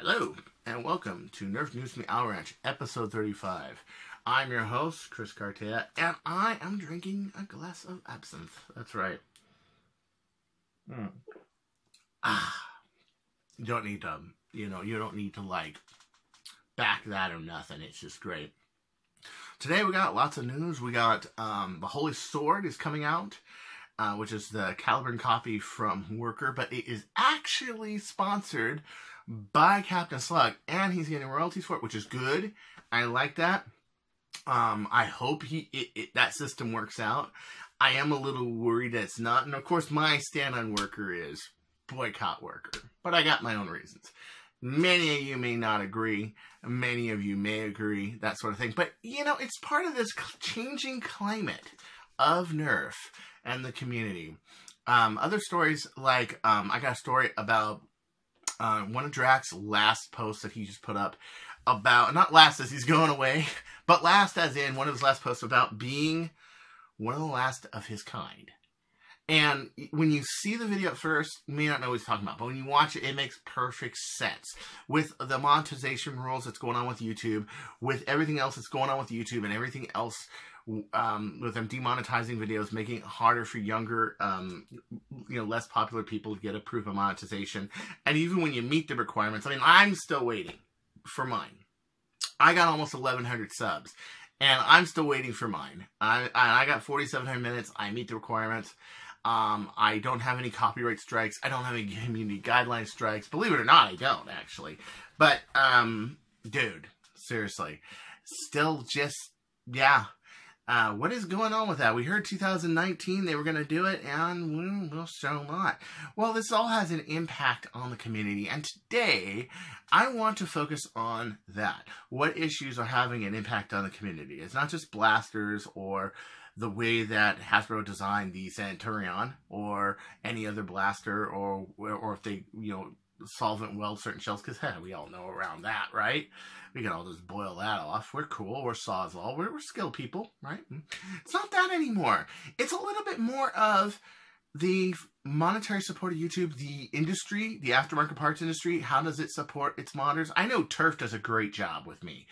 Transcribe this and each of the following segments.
Hello, and welcome to Nerf News from the Owl Ranch, episode 35. I'm your host, Chris Cartaya, and I am drinking a glass of absinthe. That's right. You don't need to, you don't need to, back that or nothing. It's just great. Today we got lots of news. We got the Holy Sword is coming out, which is the Caliburn copy from Worker, but it is actually sponsored by Captain Slug, and he's getting royalties for it, which is good. I like that. I hope that system works out. I am a little worried that it's not, and of course my stand on Worker is boycott Worker, but I got my own reasons. Many of you may not agree, many of you may agree, that sort of thing, but it's part of this changing climate of Nerf and the community. Other stories, I got a story about one of Drax's last posts that he just put up about, not last as he's going away, but last as in one of his last posts about being one of the last of his kind. And when you see the video at first, you may not know what he's talking about, but when you watch it, it makes perfect sense. With the monetization rules that's going on with YouTube, with everything else that's going on with YouTube, and everything else with them demonetizing videos, making it harder for younger, less popular people to get approved of monetization. And even when you meet the requirements, I'm still waiting for mine. I got almost 1,100 subs, and I'm still waiting for mine. I got 4,700 minutes. I meet the requirements. I don't have any copyright strikes. I don't have any community guideline strikes. Believe it or not, I don't, actually. But, dude, seriously. Still just, yeah. What is going on with that? We heard 2019 they were going to do it, and we'll still not. Well, this all has an impact on the community, and today I want to focus on that. What issues are having an impact on the community? It's not just blasters or the way that Hasbro designed the Centurion or any other blaster, or if they, solvent weld certain shells, because we all know around that, right? We can all just boil that off. We're cool. We're Sawzall. We're skilled people, right? It's not that anymore. It's a little bit more of the monetary support of YouTube, the industry, the aftermarket parts industry. How does it support its modders? I know Turf does a great job with me.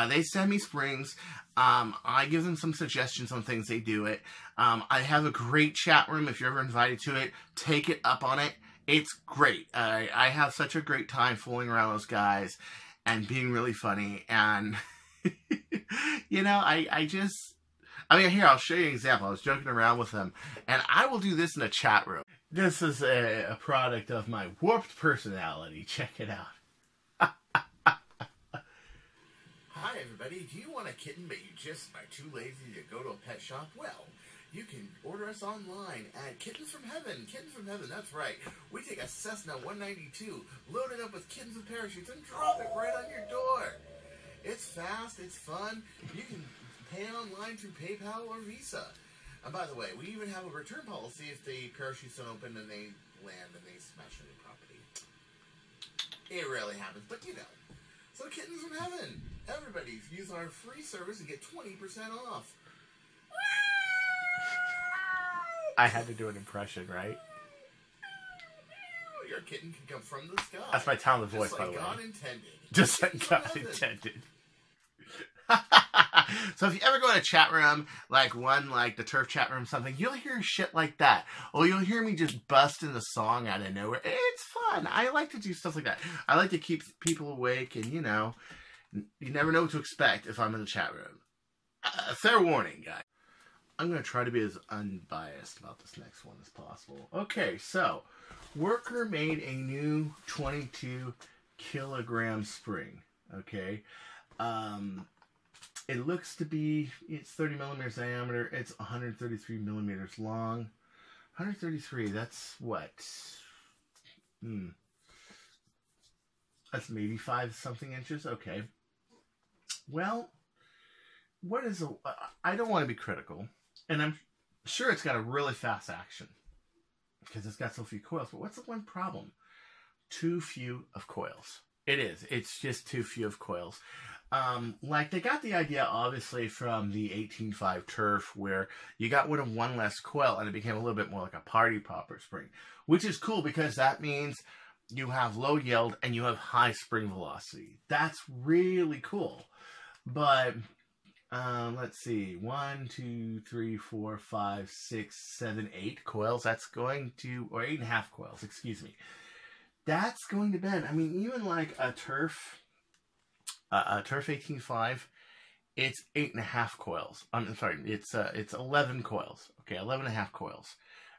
They send me springs. I give them some suggestions on things. They do it. I have a great chat room. If you're ever invited to it, take it up on it. It's great. I have such a great time fooling around those guys and being really funny. And, here, I'll show you an example. I was joking around with them, and I will do this in a chat room. This is a product of my warped personality. Check it out. Hi, everybody. Do you want a kitten, but you just are too lazy to go to a pet shop? Well, you can order us online at Kittens from Heaven. Kittens from Heaven, that's right. We take a Cessna 192, load it up with kittens and parachutes, and drop it right on your door. It's fast, it's fun. You can pay online through PayPal or Visa. And by the way, we even have a return policy if the parachutes don't open and they land and they smash into property. It rarely happens, but So Kittens from Heaven. Everybody use our free service and get 20% off. I had to do an impression, right? Your kitten can come from the sky. That's my tone of voice, by the way. God intended. Just like God intended. So if you ever go in a chat room, like the Turf chat room, something, you'll hear shit like that. Or you'll hear me just busting the song out of nowhere. It's fun. I like to do stuff like that. I like to keep people awake, and you never know what to expect if I'm in the chat room. Fair warning, guys. I'm going to try to be as unbiased about this next one as possible. Okay, so Worker made a new 22 kilogram spring. Okay. It looks to be, it's 30 millimeters diameter. It's 133 millimeters long. 133, that's what? That's maybe 5-something inches. Okay. Well, I don't want to be critical. And I'm sure it's got a really fast action because it's got so few coils. But what's the one problem? Too few of coils. It is. It's just too few of coils. They got the idea, obviously, from the 18.5 Turf, where you got rid of one less coil and it became a little bit more like a party popper spring, which is cool because that means you have low yield, and you have high spring velocity. That's really cool. But let's see, 1, 2, 3, 4, 5, 6, 7, 8 coils. That's going to, or 8.5 coils, excuse me. That's going to bend. I mean, even like a Turf 18.5, it's 8.5 coils. I'm sorry, it's 11 coils. Okay, 11.5 coils.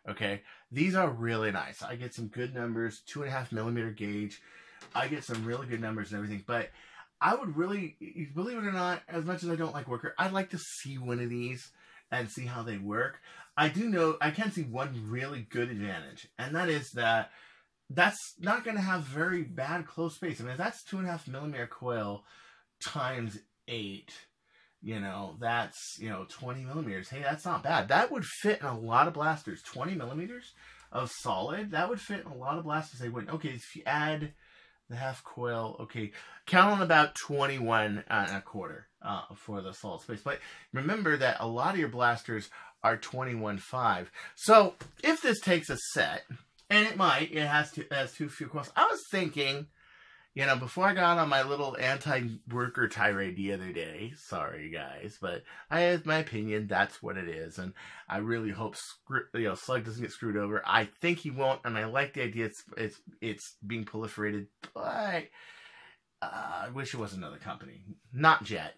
Okay, these are really nice. I get some good numbers, 2.5 millimeter gauge. I get some really good numbers and everything. But I would really, believe it or not, as much as I don't like Worker, I'd like to see one of these and see how they work. I do know, I can see one really good advantage, and that is that that's not going to have very bad close space. I mean, if that's 2.5 millimeter coil times 8, you know, that's, you know, 20 millimeters. Hey, that's not bad. That would fit in a lot of blasters. 20 millimeters of solid, that would fit in a lot of blasters. They wouldn't. Okay, if you add the half coil, okay, count on about 21.25 for the solid space. But remember that a lot of your blasters are 21.5. So if this takes a set, and it might, it has too few coils. I was thinking, you know, before I got on my little anti-worker tirade the other day, sorry guys, but I have my opinion, that's what it is, and I really hope Slug doesn't get screwed over. I think he won't, and I like the idea it's being proliferated, but I wish it was another company. Not Jet,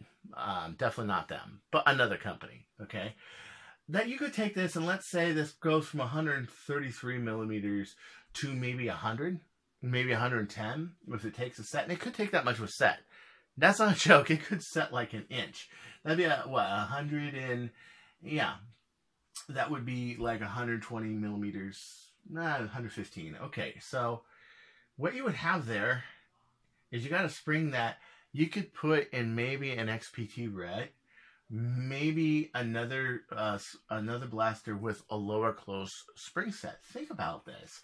definitely not them, but another company, okay? That you could take this, and let's say this goes from 133 millimeters to maybe 100, maybe 110, if it takes a set. And it could take that much with a set. That's not a joke. It could set like an inch. That'd be, 100 and, yeah. That would be like 120 millimeters. Nah, 115. Okay, so what you would have there is you got a spring that you could put in maybe an XPT red, maybe another blaster with a lower close spring set. Think about this.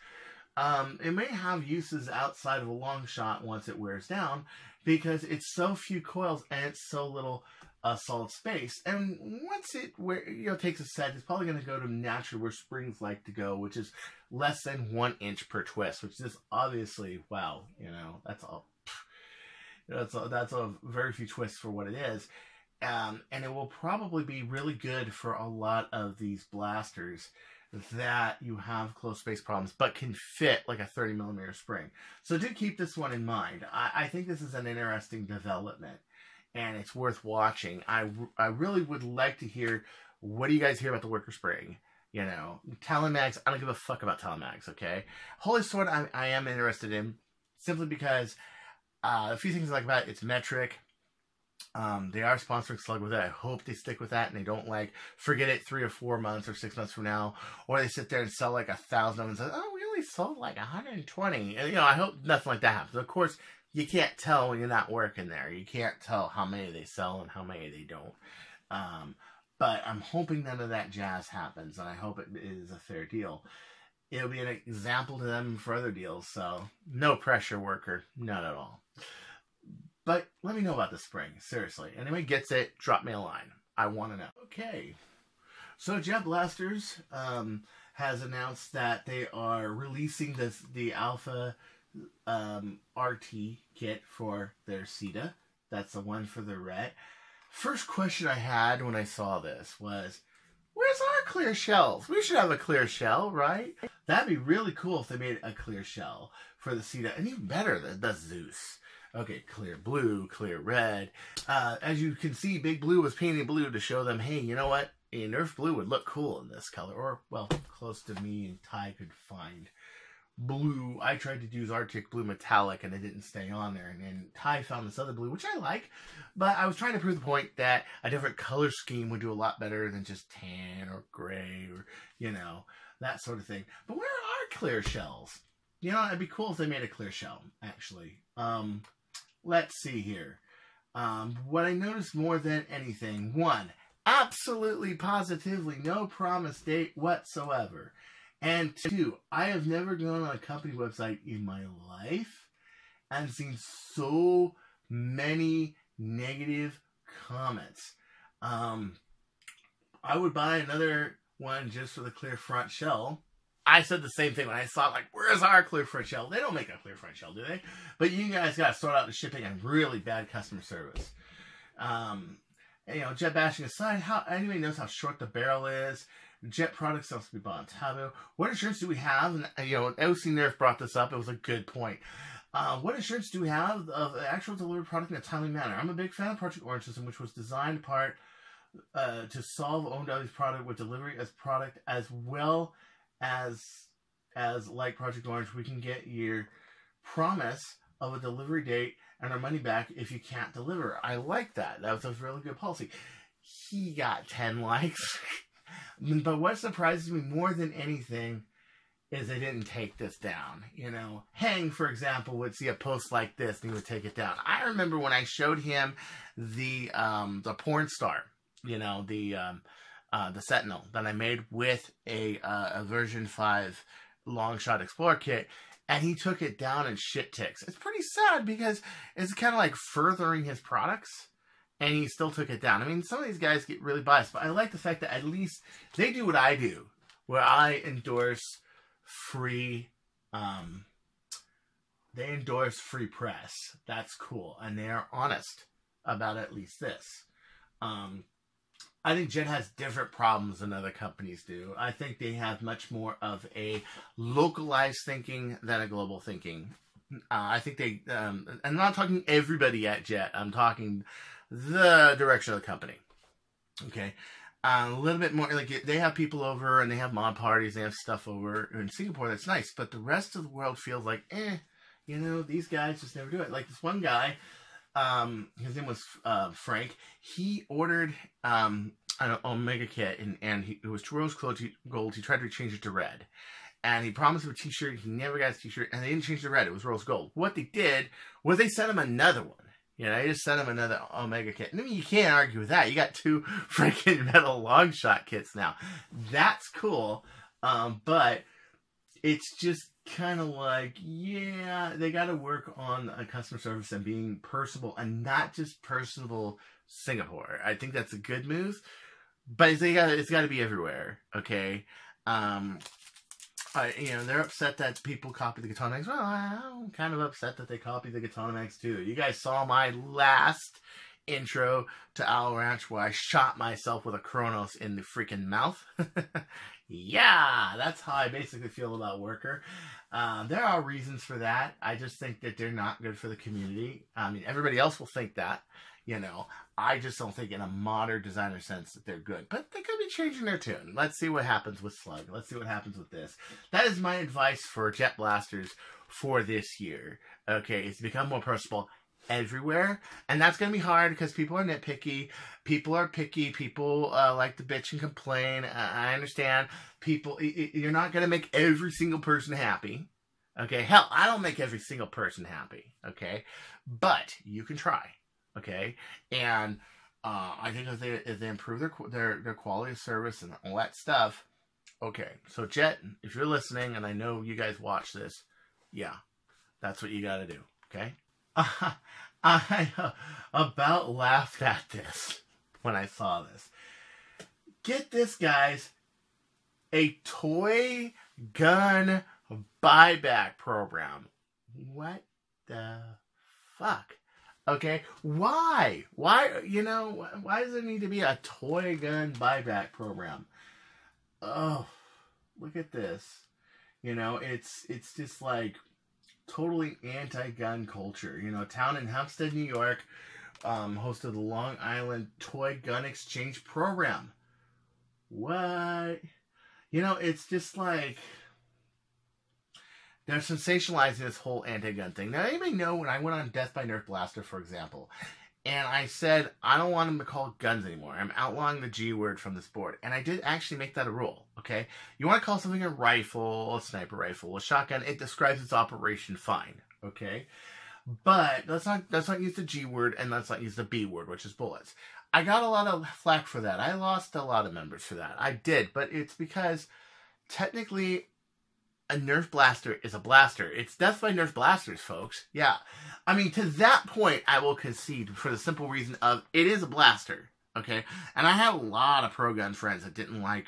It may have uses outside of a long shot once it wears down, because it's so few coils and it's so little solid space. And once it takes a set, it's probably going to go to naturally where springs like to go, which is less than 1 inch per twist, which is obviously, wow, you know, that's a very few twists for what it is. And it will probably be really good for a lot of these blasters that you have close space problems, but can fit like a 30 millimeter spring. So do keep this one in mind. I think this is an interesting development, and it's worth watching. I really would like to hear, what do you guys hear about the Worker spring? You know, Talon Mags, I don't give a fuck about Talon Mags, okay? Holy Sword, I am interested in, simply because a few things I like about it. It's metric. They are sponsoring Slug with it. I hope they stick with that and they don't like forget it 3 or 4 months or 6 months from now, or they sit there and sell like 1,000 of them and say, oh, we only sold like 120. And, you know, I hope nothing like that happens. Of course, you can't tell when you're not working there. You can't tell how many they sell and how many they don't. But I'm hoping none of that jazz happens, and I hope it is a fair deal. It'll be an example to them for other deals, so no pressure, Worker. None at all. But let me know about the spring, seriously. Anyone gets it, drop me a line. I want to know. Okay. So Jet Blasters has announced that they are releasing the Alpha RT kit for their CETA. That's the one for the red. First question I had when I saw this was, where's our clear shells? We should have a clear shell, right? That'd be really cool if they made a clear shell for the CETA. And even better, the Zeus. Okay, clear blue, clear red. As you can see, Big Blue was painting blue to show them, hey, you know what? A Nerf blue would look cool in this color. Or, well, close to me and Ty could find blue. I tried to use Arctic Blue Metallic and it didn't stay on there. And then Ty found this other blue, which I like. But I was trying to prove the point that a different color scheme would do a lot better than just tan or gray or, you know, that sort of thing. But where are clear shells? You know, it'd be cool if they made a clear shell, actually. Let's see here. What I noticed more than anything, 1, absolutely positively no promise date whatsoever. And 2, I have never gone on a company website in my life and seen so many negative comments. I would buy another one just for the clear front shell, I said the same thing when I saw it, like, where's our clear front shell? They don't make a clear front shell, do they? But you guys got to sort out the shipping and really bad customer service. You know, jet bashing aside, how anybody knows how short the barrel is? Jet products supposed to be bought on Taboo. What insurance do we have? And, you know, OC Nerf brought this up. It was a good point. What insurance do we have of the actual delivered product in a timely manner? I'm a big fan of Project Orange System, which was designed in part to solve OMW's product with delivery as product, as well as like Project Orange, we can get your promise of a delivery date and our money back if you can't deliver. I like that. That was a really good policy. He got 10 likes. But what surprises me more than anything is they didn't take this down. You know, Hang, for example, would see a post like this and he would take it down. I remember when I showed him the porn star, you know, the Sentinel that I made with a version 5 long shot Explorer kit, and he took it down in shit ticks. It's pretty sad because it's kind of like furthering his products, and he still took it down. I mean, some of these guys get really biased, but I like the fact that at least they do what I do, where I endorse free, they endorse free press. That's cool, and they are honest about at least this. I think Jet has different problems than other companies do. I think they have much more of a localized thinking than a global thinking. I think they, I'm not talking everybody at Jet. I'm talking the direction of the company. Okay. A little bit more, like, they have people over and they have mod parties. They have stuff over in Singapore. That's nice. But the rest of the world feels like, you know, these guys just never do it. Like this one guy, his name was Frank. He ordered an Omega kit, and it was rose gold. He tried to change it to red, and he promised him a t-shirt. He never got his t-shirt, and they didn't change it to red. It was rose gold. What they did was they sent him another one. You know, they just sent him another Omega kit. I mean, you can't argue with that. You got 2 freaking metal long shot kits now. That's cool, but it's just kind of like, yeah, they got to work on a customer service and being personable, and not just personable Singapore. I think that's a good move, but it's got to be everywhere. Okay, you know, they're upset that people copy the Katana Mags. Well, I'm kind of upset that they copy the Katana Mags too. You guys saw my last intro to Owl Ranch where I shot myself with a Kronos in the freaking mouth. Yeah, that's how I basically feel about Worker. There are reasons for that. I just think that they're not good for the community. I mean, everybody else will think that, you know. I just don't think in a modern designer sense that they're good. But they could be changing their tune. Let's see what happens with Slug. Let's see what happens with this. That is my advice for Jet Blasters for this year. Okay, it's to become more personable everywhere, and that's going to be hard because people are nitpicky. People are picky. People like to bitch and complain. I understand. People, you're not going to make every single person happy. Okay, hell, I don't make every single person happy. Okay, but you can try. Okay, and I think if they improve their quality of service and all that stuff. Okay, so Jet, if you're listening, and I know you guys watch this, yeah, that's what you got to do. Okay. I about laughed at this when I saw this. Get this, guys. A toy gun buyback program. What the fuck? Okay, why? Why, you know, why does there need to be a toy gun buyback program? Oh, look at this. You know, it's just like totally anti-gun culture. You know, a town in Hempstead, New York, hosted the Long Island Toy Gun Exchange Program. What? You know, it's just like they're sensationalizing this whole anti-gun thing. Now, anybody know when I went on Death by Nerf Blaster, for example, and I said, I don't want them to call it guns anymore. I'm outlawing the G word from this board. And I did actually make that a rule, okay? You want to call something a rifle, a sniper rifle, a shotgun, it describes its operation fine, okay? But let's not use the G word, and let's not use the B word, which is bullets. I got a lot of flack for that. I lost a lot of members for that. I did, but it's because technically a Nerf blaster is a blaster. It's Death by Nerf Blasters, folks. Yeah. I mean, to that point, I will concede for the simple reason of it is a blaster, okay? And I had a lot of pro-gun friends that didn't like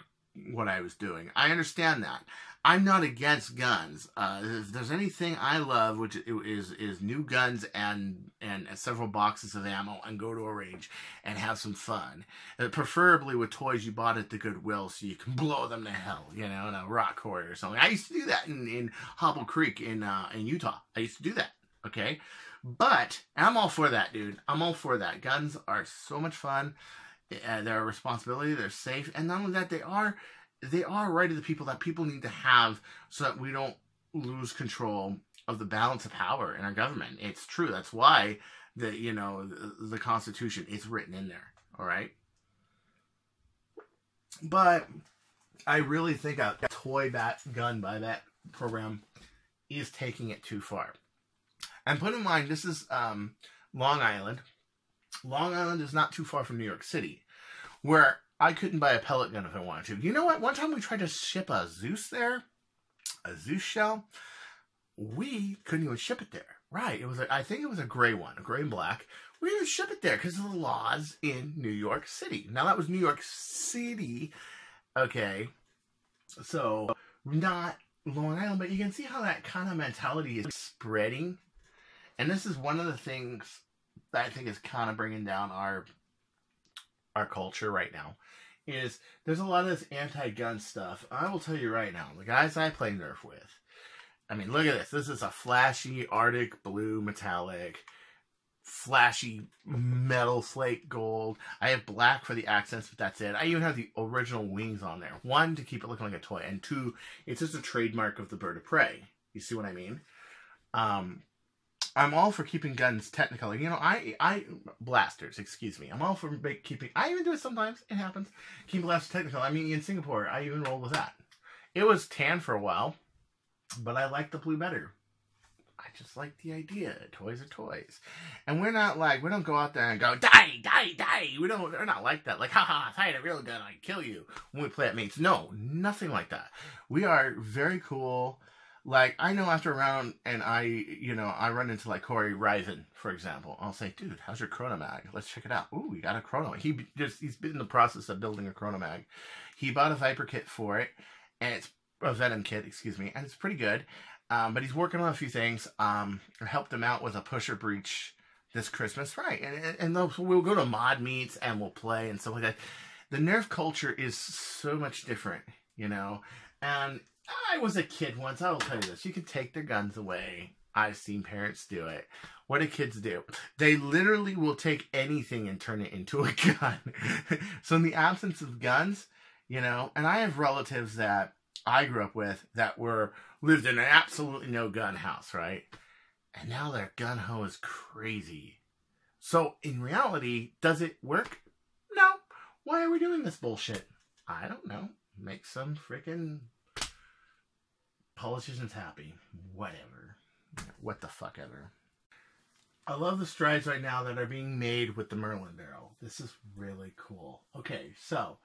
what I was doing. I understand that. I'm not against guns. If there's anything I love, which is new guns and several boxes of ammo, and go to a range and have some fun. Preferably with toys you bought at the Goodwill, so you can blow them to hell, you know, in a rock quarry or something. I used to do that in Hobble Creek in Utah. I used to do that. Okay, but I'm all for that, dude. I'm all for that. Guns are so much fun. They're a responsibility. They're safe, and not only that, they are right of the people that people need to have, so that we don't lose control of the balance of power in our government. It's true. That's why the Constitution is written in there. All right, but I really think a toy gun buyback program is taking it too far. And put in mind, this is Long Island. Long Island is not too far from New York City, where I couldn't buy a pellet gun if I wanted to. You know what? One time we tried to ship a Zeus there, a Zeus shell. We couldn't even ship it there. Right. I think it was a gray one, a gray and black. We didn't ship it there because of the laws in New York City. Now, that was New York City. Okay. So, not Long Island, but you can see how that kind of mentality is spreading. And this is one of the things that I think is kind of bringing down our culture right now. Is there's a lot of this anti-gun stuff. I will tell you right now, the guys I play Nerf with, I mean, look at this. This is a flashy Arctic blue metallic, flashy metal slate gold. I have black for the accents, but that's it. I even have the original wings on there. One, to keep it looking like a toy, and two, it's just a trademark of the bird of prey. You see what I mean? I'm all for keeping guns technical. You know, I blasters, excuse me. I'm all for keeping, I even do it sometimes, it happens, keep blasters technical. I mean, in Singapore, I even rolled with that. It was tan for a while, but I like the blue better. I just like the idea. Toys are toys. And we're not like, we don't go out there and go, die, die, die. We're not like that. Like, haha, if I had a real gun, I'd kill you when we play at mates. No, nothing like that. We are very cool. Like, I know after a round, and I run into, like, Corey Ryzen, for example. I'll say, dude, how's your Chronomag? Let's check it out. Ooh, we got a Chrono. He's been in the process of building a Chronomag. He bought a Viper kit for it, and it's a Venom kit, excuse me, and it's pretty good. But he's working on a few things. I helped him out with a pusher breach this Christmas, right? And we'll go to mod meets, and we'll play, and stuff like that. The Nerf culture is so much different, you know? And I was a kid once. I will tell you this. You can take their guns away. I've seen parents do it. What do kids do? They literally will take anything and turn it into a gun. So in the absence of guns, you know, and I have relatives that I grew up with that lived in an absolutely no gun house, right? And now their gun ho is crazy. So in reality, does it work? No. Why are we doing this bullshit? I don't know. Make some freaking politicians happy. Whatever. What the fuck ever. I love the strides right now that are being made with the Merlin barrel. This is really cool. Okay, so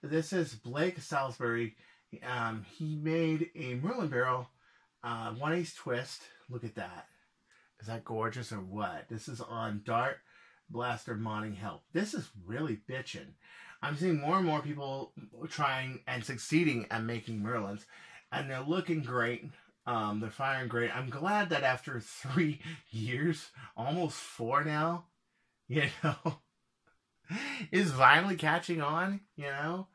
this is Blake Salisbury. He made a Merlin barrel, 1/8 twist. Look at that. Is that gorgeous or what? This is on Dart Blaster Modding Help. This is really bitchin'. I'm seeing more and more people trying and succeeding at making Merlins, and they're looking great. They're firing great. I'm glad that after 3 years, almost 4 now, you know, is finally catching on, you know,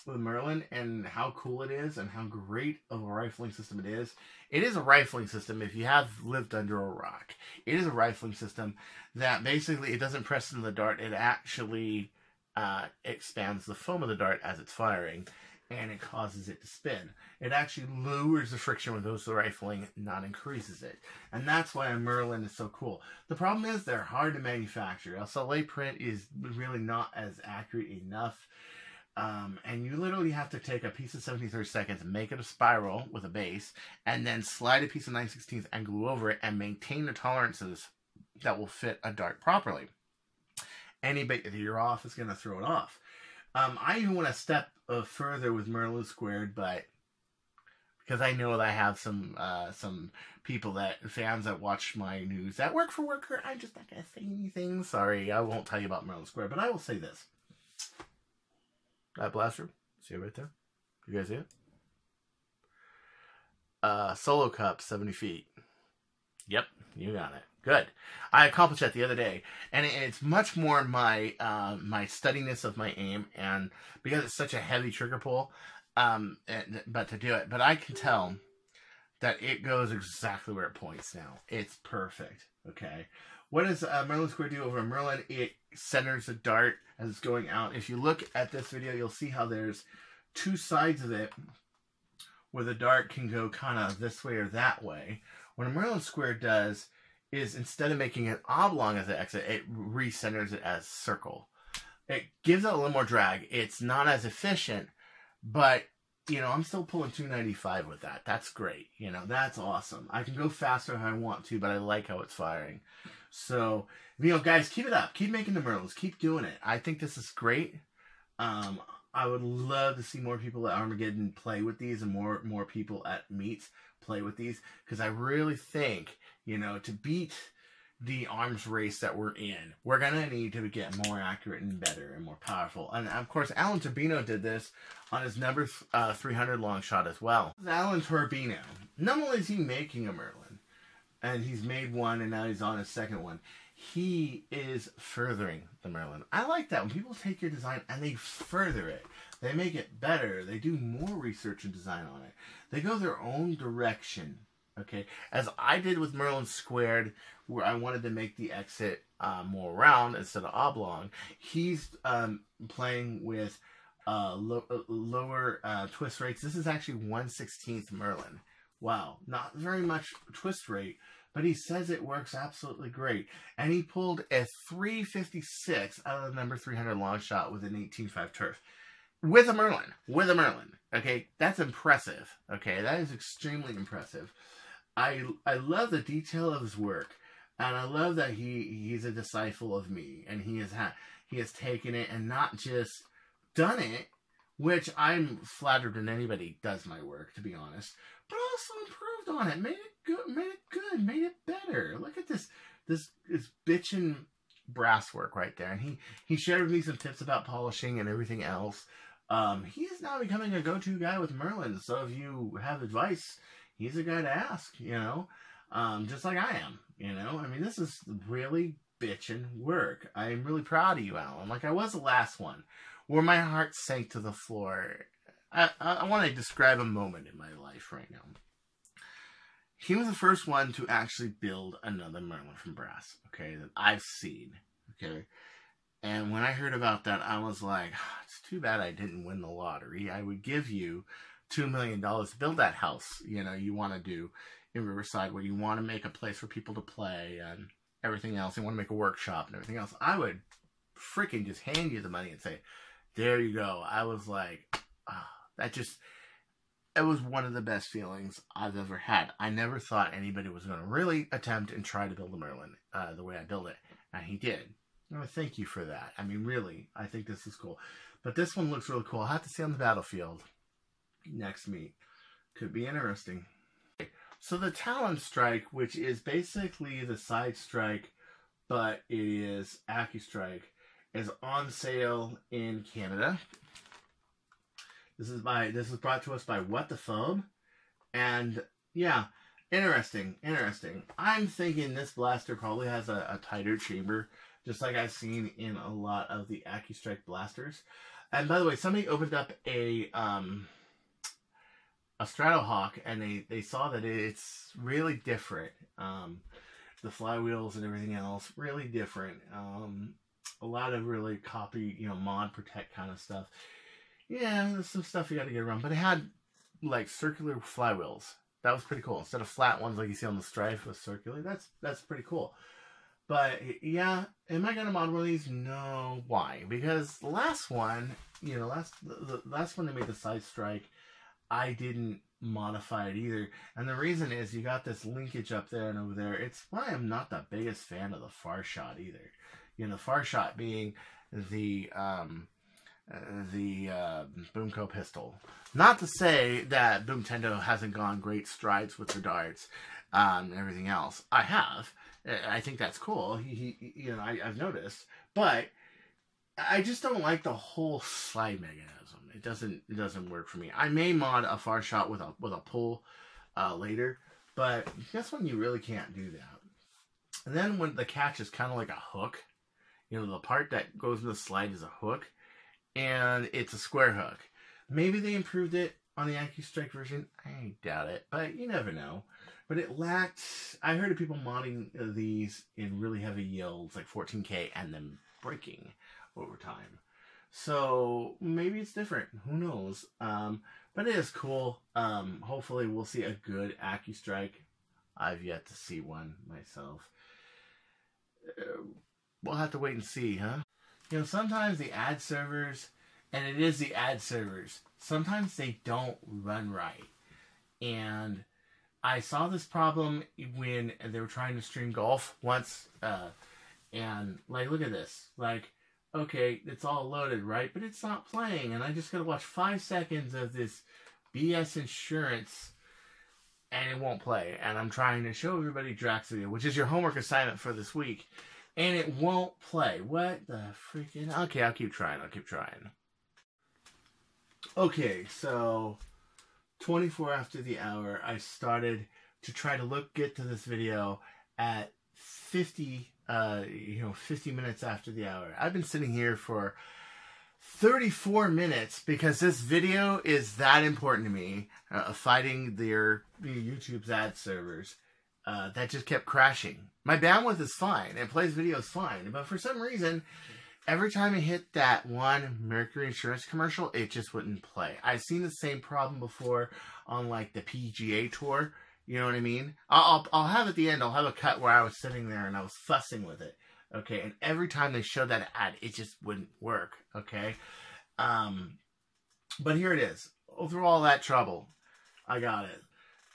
with Merlin and how cool it is and how great of a rifling system it is. It is a rifling system if you have lived under a rock. It is a rifling system that basically it doesn't press into the dart. It actually expands the foam of the dart as it's firing, and it causes it to spin. It actually lowers the friction when it goes to the rifling, not increases it. And that's why a Merlin is so cool. The problem is they're hard to manufacture. SLA print is really not as accurate enough. And you literally have to take a piece of 73 and make it a spiral with a base, and then slide a piece of 9/16 and glue over it and maintain the tolerances that will fit a dart properly. Any bit that you're off is going to throw it off. I even went a step further with Merlin Squared, but because I know that I have some people fans that watch my news that work for Worker, I'm just not going to say anything. Sorry, I won't tell you about Merlin Squared, but I will say this. That blaster, See it right there? You guys see it? Solo cup, 70 feet. Yep, you got it. Good. I accomplished that the other day, and it's much more my my steadiness of my aim, and because it's such a heavy trigger pull, but to do it. But I can tell that it goes exactly where it points now. It's perfect. Okay. What does Merlin Square do over Merlin? It centers the dart as it's going out. If you look at this video, you'll see how there's two sides of it where the dart can go kind of this way or that way. What a Merlin Square does is instead of making it oblong as an exit, it recenters it as circle. It gives it a little more drag. It's not as efficient, but you know, I'm still pulling 295 with that. That's great. You know, that's awesome. I can go faster if I want to, but I like how it's firing. So, you know, guys, keep it up. Keep making the Merlins. Keep doing it. I think this is great. I would love to see more people at Armageddon play with these, and more people at meets play with these, because I really think, you know, to beat the arms race that we're in, we're gonna need to get more accurate and better and more powerful. And of course, Alan Turbino did this on his number 300 long shot as well. Alan Turbino, not only is he making a Merlin, and he's made one, and now he's on his second one, he is furthering the Merlin. I like that when people take your design and they further it. They make it better. They do more research and design on it. They go their own direction. Okay, as I did with Merlin Squared, where I wanted to make the exit more round instead of oblong. He's playing with lower twist rates. This is actually 1/16 Merlin. Wow, not very much twist rate, but he says it works absolutely great. And he pulled a 356 out of the number 300 long shot with an 18.5 turf. With a Merlin. With a Merlin. Okay, that's impressive. Okay, that is extremely impressive. I love the detail of his work, and I love that he's a disciple of me, and he has taken it and not just done it, which I'm flattered when anybody does my work, to be honest, but also improved on it, made it good, made it better. Look at this bitchin' brass work right there, and he shared with me some tips about polishing and everything else. He is now becoming a go-to guy with Merlin, so if you have advice, he's a guy to ask, you know, just like I am, you know. I mean, this is really bitchin' work. I'm really proud of you, Alan. Like I was the last one, where my heart sank to the floor. I want to describe a moment in my life right now. He was the first one to actually build another Merlin from brass, okay, that I've seen, okay. And when I heard about that, I was like, it's too bad I didn't win the lottery. I would give you $2 million to build that house, you know, you want to do in Riverside, where you want to make a place for people to play and everything else. You want to make a workshop and everything else. I would freaking just hand you the money and say, there you go. I was like, it was one of the best feelings I've ever had. I never thought anybody was going to really attempt and try to build a Merlin the way I built it. And he did. Oh, thank you for that. I mean, really, I think this is cool. But this one looks really cool. I'll have to see on the battlefield next meet. Could be interesting. So the Talon Strike, which is basically the side strike, but it is AccuStrike, is on sale in Canada. This is brought to us by What the Foam. And yeah, interesting. I'm thinking this blaster probably has a tighter chamber, just like I've seen in a lot of the AccuStrike blasters. And by the way, somebody opened up a Stratohawk, and they saw that it's really different. The flywheels and everything else, really different. A lot of really copy, you know, mod protect kind of stuff. Yeah, there's some stuff you got to get around, but it had like circular flywheels. That was pretty cool. Instead of flat ones like you see on the Strife with circular, that's pretty cool. But yeah, am I gonna mod one of these? No. Why? Because the last one, you know, the last one they made the side strike, I didn't modify it either. And the reason is you got this linkage up there and over there. It's why I'm not the biggest fan of the Far Shot either. You know, Far Shot being the Boomco pistol. Not to say that Boomtendo hasn't gone great strides with the darts and everything else. I have. I think that's cool. You know, I've noticed. But I just don't like the whole slide mechanism. It doesn't work for me. I may mod a far shot with a pull later, but this one you really can't do that. And then when the catch is kind of like a hook, you know, the part that goes in the slide is a hook, and it's a square hook. Maybe they improved it on the AccuStrike version. I doubt it, but you never know. But it lacked. I heard of people modding these in really heavy yields, like 14K, and then breaking over time. So maybe it's different. Who knows? But it is cool. Hopefully we'll see a good AccuStrike. I've yet to see one myself. We'll have to wait and see, huh? You know, sometimes the ad servers, and it is the ad servers, sometimes they don't run right. And I saw this problem when they were trying to stream golf once. And, like, look at this. Like, okay, it's all loaded, right? But it's not playing. And I just got to watch 5 seconds of this BS insurance, and it won't play. And I'm trying to show everybody Drax video, which is your homework assignment for this week. And it won't play. What the freaking... Okay, I'll keep trying. Okay, so 24 after the hour, I started to try to get to this video at 50 minutes after the hour. I've been sitting here for 34 minutes because this video is that important to me, fighting the YouTube's ad servers. That just kept crashing. My bandwidth is fine. It plays videos fine. But for some reason, every time I hit that one Mercury Insurance commercial, it just wouldn't play. I've seen the same problem before on, like, the PGA Tour. You know what I mean? I'll have at the end, I'll have a cut where I was sitting there and I was fussing with it. Okay? And every time they showed that ad, it just wouldn't work. Okay? But here it is. Through all that trouble, I got it.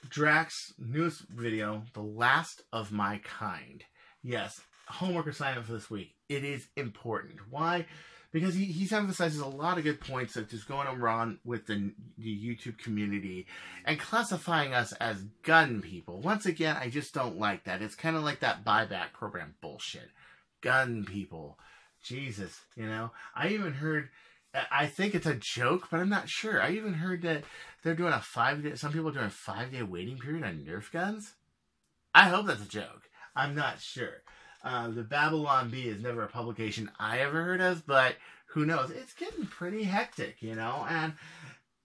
Drax's newest video, The Last of My Kind. Yes, homework assignment for this week. It is important. Why? Because he emphasizes a lot of good points that is going on with the YouTube community and classifying us as gun people. Once again, I just don't like that. It's kind of like that buyback program bullshit. Gun people. Jesus, you know. I even heard... I think it's a joke, but I'm not sure. I even heard that they're doing a 5-day... Some people are doing a 5-day waiting period on Nerf guns. I hope that's a joke. I'm not sure. The Babylon Bee is never a publication I ever heard of, but who knows? It's getting pretty hectic, you know? And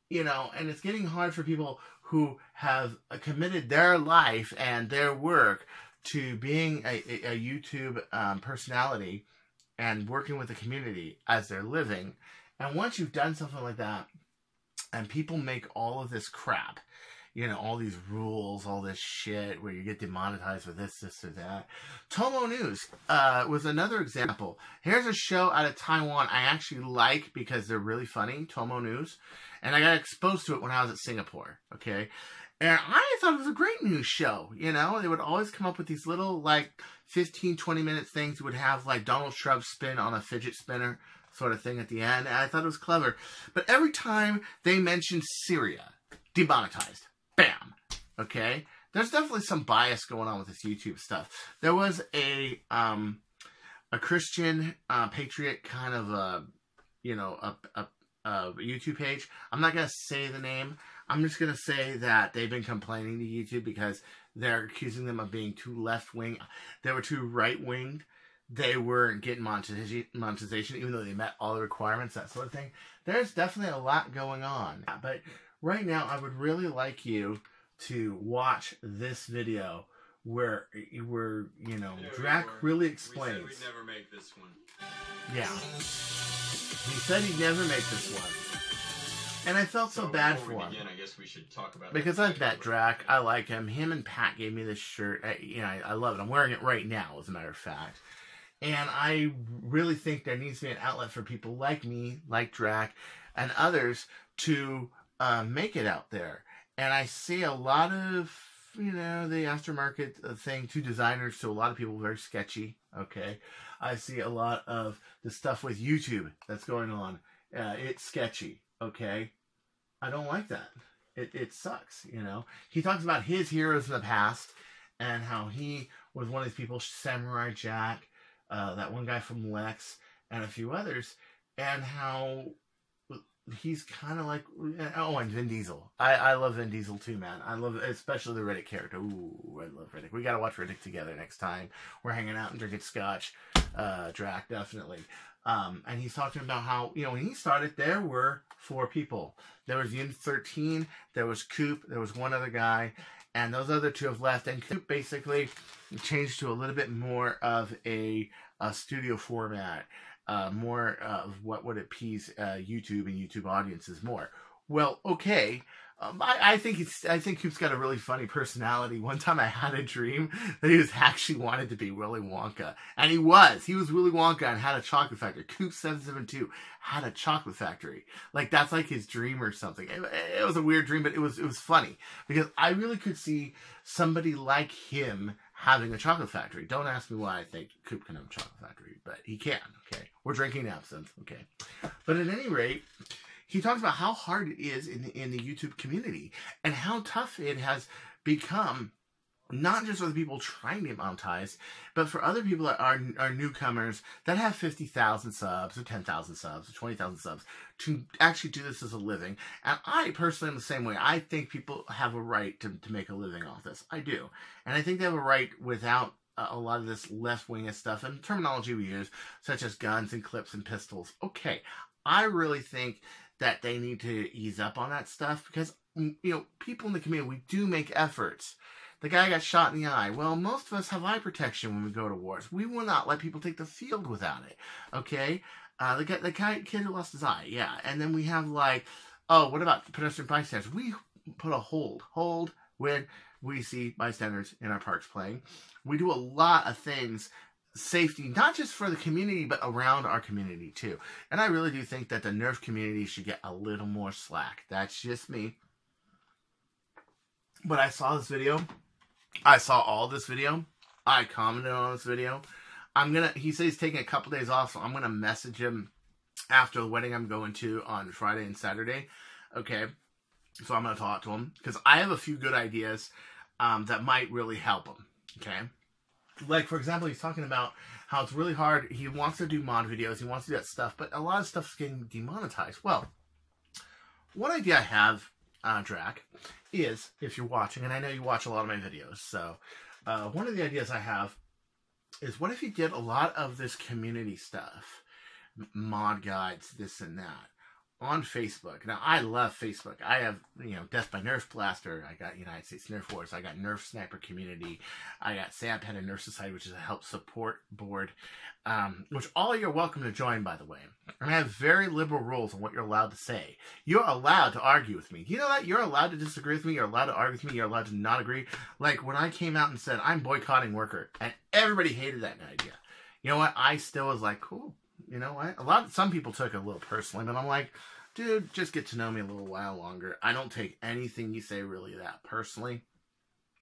it's getting hard for people who have committed their life and their work to being a YouTube personality and working with the community as they're living. And once you've done something like that, and people make all of this crap, you know, all these rules, all this shit, where you get demonetized for this, or that. Tomo News was another example. Here's a show out of Taiwan I actually like because they're really funny, Tomo News. And I got exposed to it when I was at Singapore, okay? And I thought it was a great news show, you know? They would always come up with these little, like, 15, 20-minute things. Would have, like, Donald Trump spin on a fidget spinner sort of thing at the end. And I thought it was clever. But every time they mentioned Syria, demonetized. Bam. Okay? There's definitely some bias going on with this YouTube stuff. There was a Christian patriot kind of a YouTube page. I'm not going to say the name. I'm just going to say that they've been complaining to YouTube because they're accusing them of being too left-wing. They were too right-winged. They weren't getting monetization, even though they met all the requirements, that sort of thing. There's definitely a lot going on. But right now, I would really like you to watch this video where Drac really explains. We said we'd never make this one. Yeah. He said he'd never make this one. And I felt so bad for him. I guess we should talk about because I've met Drac. I like him. Him and Pat gave me this shirt. I love it. I'm wearing it right now, as a matter of fact. And I really think there needs to be an outlet for people like me, like Drac, and others to make it out there. And I see a lot of, the aftermarket thing to designers, to a lot of people, very sketchy, okay? I see a lot of the stuff with YouTube that's going on. It's sketchy, okay? I don't like that. It sucks, He talks about his heroes in the past and how he was one of these people, Samurai Jack, that one guy from Lex, and a few others, and how he's kind of like, oh, and Vin Diesel. I love Vin Diesel too, man. I love, especially the Riddick character. Ooh, I love Riddick. We got to watch Riddick together next time we're hanging out and drinking scotch. Drac, definitely. And he's talking about how, when he started, there were 4 people. There was Unit 13, there was Coop, there was one other guy, and those other 2 have left. And Coop basically changed to a little bit more of a studio format. More of what would appease YouTube and YouTube audiences more. Well, okay. I think Coop's got a really funny personality. One time I had a dream that he was actually wanted to be Willy Wonka. And he was. He was Willy Wonka and had a chocolate factory. Coop 772 had a chocolate factory. Like, that's like his dream or something. It was a weird dream, but it was funny. Because I really could see somebody like him having a chocolate factory. Don't ask me why I think Coop can have a chocolate factory, but he can, okay? We're drinking absinthe, okay? But at any rate, he talks about how hard it is in the YouTube community and how tough it has become, not just for the people trying to monetize, but for other people that are newcomers that have 50,000 subs or 10,000 subs or 20,000 subs to actually do this as a living. And I personally am the same way. I think people have a right to make a living off this. I do. And I think they have a right without a lot of this left-wing stuff and terminology we use, such as guns and clips and pistols. Okay, I really think that they need to ease up on that stuff because, people in the community, we do make efforts. The guy got shot in the eye. Well, most of us have eye protection when we go to wars. We will not let people take the field without it. Okay? The kid who lost his eye. Yeah. And then we have what about pedestrian bystanders? We put a hold when we see bystanders in our parks playing. We do a lot of things, safety, not just for the community, but around our community too. And I really do think that the Nerf community should get a little more slack. That's just me. But I saw this video. I saw all this video. I commented on this video. He says he's taking a couple days off, so I'm going to message him after the wedding I'm going to on Friday and Saturday. Okay. So I'm going to talk to him because I have a few good ideas that might really help him. Okay. Like, for example, he's talking about how it's really hard. He wants to do mod videos. He wants to do that stuff, but a lot of stuff's getting demonetized. Well, one idea I have, Drac, is, if you're watching, and I know you watch a lot of my videos, so one of the ideas I have is, what if you did a lot of this community stuff, mod guides, this and that, on Facebook. Now, I love Facebook. I have, Death by Nerf Blaster. I got United States Nerf Wars. I got Nerf Sniper Community. I got Sam Penn and Nerf Society, which is a help support board, which all you're welcome to join, by the way. And I have very liberal rules on what you're allowed to say. You're allowed to argue with me. Do you know that? You're allowed to disagree with me. You're allowed to argue with me. You're allowed to not agree. Like, when I came out and said, I'm boycotting worker, and everybody hated that idea. You know what? I still was like, cool. You know what? Some people took it a little personally, but I'm like, dude, just get to know me a little while longer. I don't take anything you say really that personally.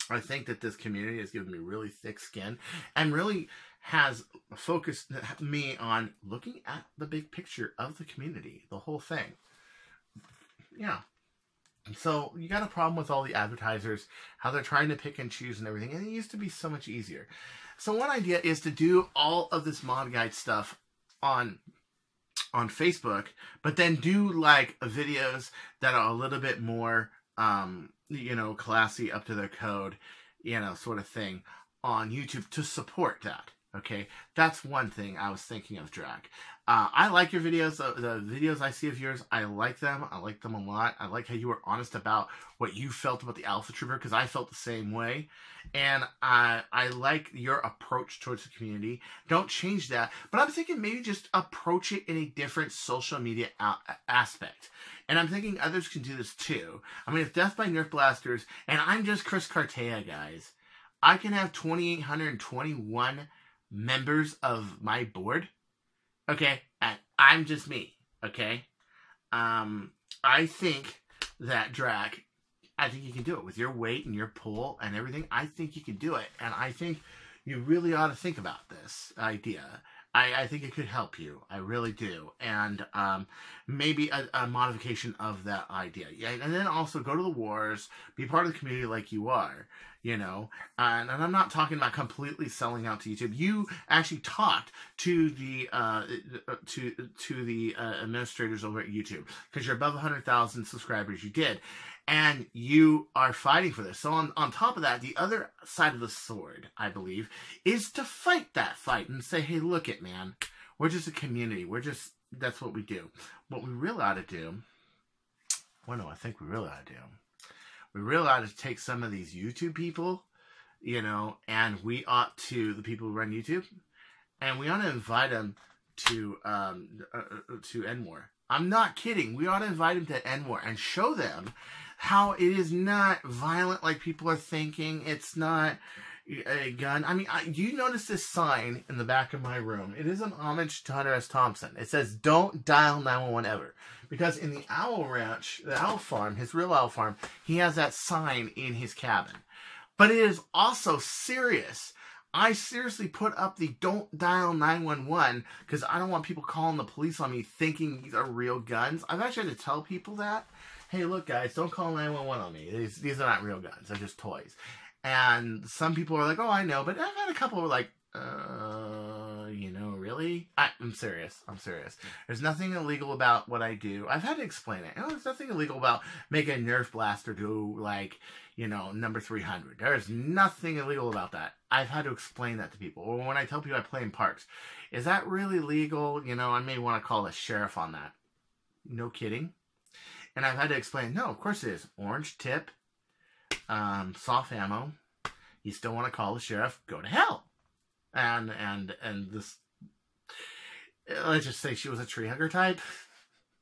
I think that this community has given me really thick skin and really has focused me on looking at the big picture of the community, the whole thing. Yeah. So you got a problem with all the advertisers, how they're trying to pick and choose and everything. And it used to be so much easier. So one idea is to do all of this mod guide stuff on Facebook, but then do videos that are a little bit more, classy, up to their code, sort of thing on YouTube to support that. Okay. That's one thing I was thinking of, Drac. I like your videos. The videos I see of yours, I like them. I like them a lot. I like how you were honest about what you felt about the Alpha Trooper, because I felt the same way. And I like your approach towards the community. Don't change that. But I'm thinking maybe just approach it in a different social media aspect. And I'm thinking others can do this too. I mean, if Death by Nerf Blasters, and I'm just Chris Cartaya, guys, I can have 2,821 members of my board. Okay, and I'm just me, okay? I think that, Drac, I think you can do it with your weight and your pull and everything. I think you can do it, and I think you really ought to think about this idea. I think it could help you. I really do. And maybe a modification of that idea. Yeah, and then also go to the wars, be part of the community like you are. you know, and I'm not talking about completely selling out to YouTube. You actually talked to the administrators over at YouTube because you're above 100,000 subscribers. You did, and you are fighting for this. So on top of that, the other side of the sword, I believe, is to fight that fight and say, hey, look it, man, we're just a community. That's what we do. What we really ought to do, well, no, I think we really ought to do, we really ought to take some of these YouTube people, you know, and we ought to, the people who run YouTube, and we ought to invite them to N-More. I'm not kidding. We ought to invite them to N-More and show them how it is not violent like people are thinking. It's not a gun. I mean, do you notice this sign in the back of my room? It is an homage to Hunter S. Thompson. It says, don't dial 911 ever. Because in the owl ranch, the owl farm, his real owl farm, he has that sign in his cabin. But it is also serious. I seriously put up the don't dial 911 because I don't want people calling the police on me thinking these are real guns. I've actually had to tell people that. Hey, look, guys, don't call 911 on me. These are not real guns. They're just toys. And some people are like, oh, I know. But I've had a couple who are like, you know, really? I'm serious. I'm serious. There's nothing illegal about what I do. I've had to explain it. There's nothing illegal about making a Nerf blaster do, like, you know, number 300. There's nothing illegal about that. I've had to explain that to people. Or when I tell people I play in parks, is that really legal? You know, I may want to call the sheriff on that. No kidding. And I've had to explain, no, of course it is. Orange tip, soft ammo. You still want to call the sheriff, go to hell. And this, let's just say she was a tree hugger type.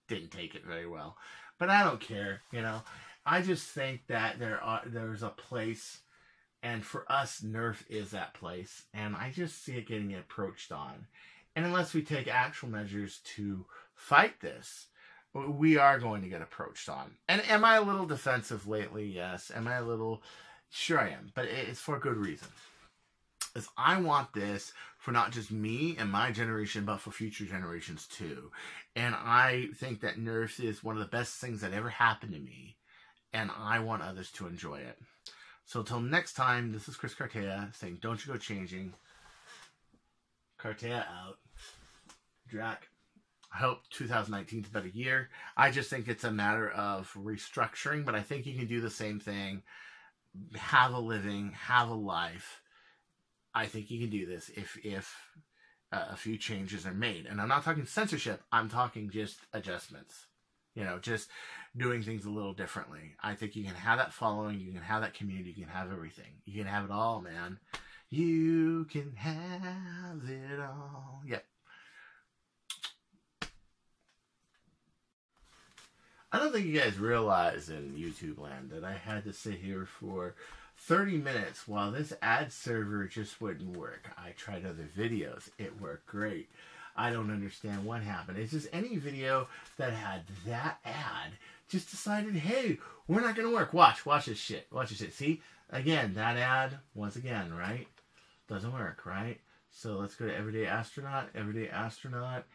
Didn't take it very well. But I don't care, you know. I just think that there's a place, and for us, Nerf is that place. And I just see it getting approached on. And unless we take actual measures to fight this, we are going to get approached on. And am I a little defensive lately? Yes. Am I a little? Sure I am. But it's for good reason. Is I want this for not just me and my generation, but for future generations too. And I think that Nerf is one of the best things that ever happened to me. And I want others to enjoy it. So until next time, this is Chris Cartaya saying, don't you go changing. Cartaya out. Jack. I hope 2019 is a better year. I just think it's a matter of restructuring, but I think you can do the same thing. Have a living, have a life. I think you can do this if a few changes are made. And I'm not talking censorship. I'm talking just adjustments. You know, just doing things a little differently. I think you can have that following. You can have that community. You can have everything. You can have it all, man. You can have it all. Yep. I don't think you guys realize in YouTube land that I had to sit here for 30 minutes while this ad server just wouldn't work. I tried other videos. It worked great. I don't understand what happened. It's just any video that had that ad just decided, hey, we're not going to work. Watch this shit. Watch this shit. See? Again, that ad, once again, right? Doesn't work, right? So let's go to Everyday Astronaut. Everyday Astronaut.